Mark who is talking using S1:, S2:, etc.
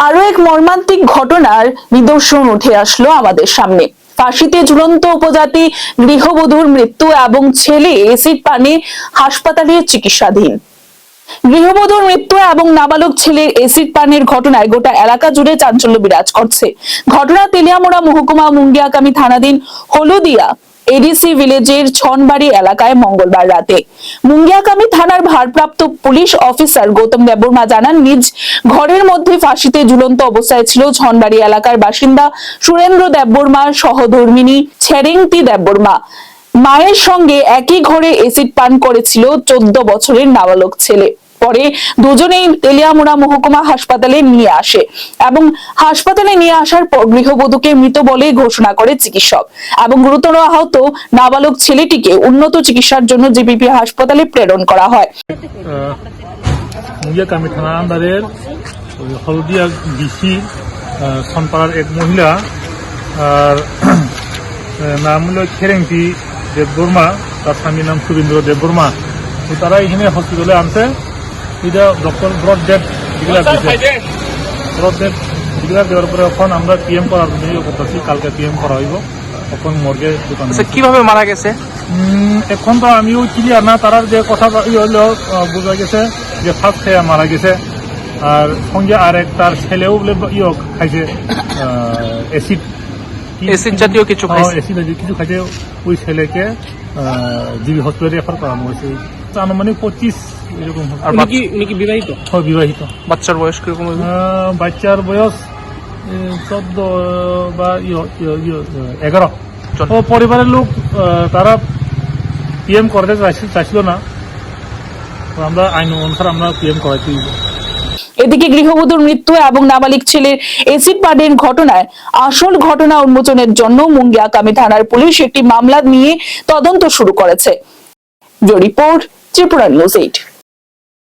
S1: আরো এক মর্মান্তিক ঘটনার নিদর্শন উঠে আসলো আমাদের সামনে। ফাঁসিতে ঝুলন্ত উপজাতি গৃহবধূর মৃত্যু এবং ছেলে এসিড পানে হাসপাতালে চিকিৎসাধীন। গৃহবধূর মৃত্যু এবং নাবালক ছেলের এসিড পানের ঘটনায় গোটা এলাকা জুড়ে চাঞ্চল্য বিরাজ করছে। ঘটনা তেলিয়ামুড়া মহকুমা মুঙ্গিয়াকামী থানাধীন হলদিয়া এডিসি ভিলেজের ছনবাড়ি এলাকায় মঙ্গলবার রাতে। মুঙ্গিয়াকামী থানার ভারপ্রাপ্ত পুলিশ অফিসার গৌতম দেববর্মা জানান, নিজ ঘরের মধ্যে ফাঁসিতে ঝুলন্ত অবস্থায় ছিল ছনবাড়ি এলাকার বাসিন্দা সুরেন্দ্র দেববর্মা সহধর্মিনী ছেরেংতি দেববর্মা। মায়ের সঙ্গে একই ঘরে এসিড পান করেছিল 14 বছরের নাবালক ছেলে। পরে দুজনেই তেলিয়ামুড়া মহকুমা হাসপাতালে নিয়ে আসে এবং হাসপাতালে নিয়ে আসার পর গৃহবধূকে মৃত বলে ঘোষণা করে চিকিৎসক এবং গুরুতর আহত নাবালক ছেলেটিকে উন্নত চিকিৎসার জন্য জিবিপি হাসপাতালে প্রেরণ করা হয়।
S2: মুঙ্গিয়াকামী থানা আন্ডারের হলদিয়া ডিসি সনপাড়ার এক মহিলা আর নাম হল ছেরেংতি দেববর্মা, তার স্বামীর নাম সুরেন্দ্র দেববর্মা। তারা এখানে হসপিটালে আনছে। এটা ডক্টর ব্রড ডেট ডিক্লেয়ার দিয়েছে। ব্রড ডেট ডিক্লেয়ার দেওয়ার পরে এখন আমরা পিএম করার জন্য করতেছি। কালকে পিএম করা হইব। এখন মর্গে দোকান
S3: কিভাবে মারা গেছে
S2: এখন তো আমিও ক্লিয়ার না। তারার যে কথা হলো বোঝা গেছে যে ফার্স্ট খেয়ে মারা গেছে, আর সঙ্গে আর এক তার ছেলেও বলে খাইছে
S3: এসিড জাতীয় কিছু
S2: কিছু খাইছে। ওই ছেলেকে জিবি হসপিটালে রেফার করানো হয়েছে। আনুমানিক 25 এরকম।
S3: বিবাহিত?
S2: বিবাহিত।
S3: বাচ্চার বয়স কিরকম?
S2: বাচ্চার বয়স 14 বা 11। পরিবারের লোক তারা পিএম করতে চাইছিল না। আমরা আইন অনুসারে আমরা পিএম করাইতে।
S1: এদিকে গৃহবধূর মৃত্যু এবং নাবালিক ছেলের এসিড পানের ঘটনায় আসল ঘটনা উন্মোচনের জন্য মুঙ্গিয়াকামী থানার পুলিশ একটি মামলা নিয়ে তদন্ত শুরু করেছে। Report Tripura news 8।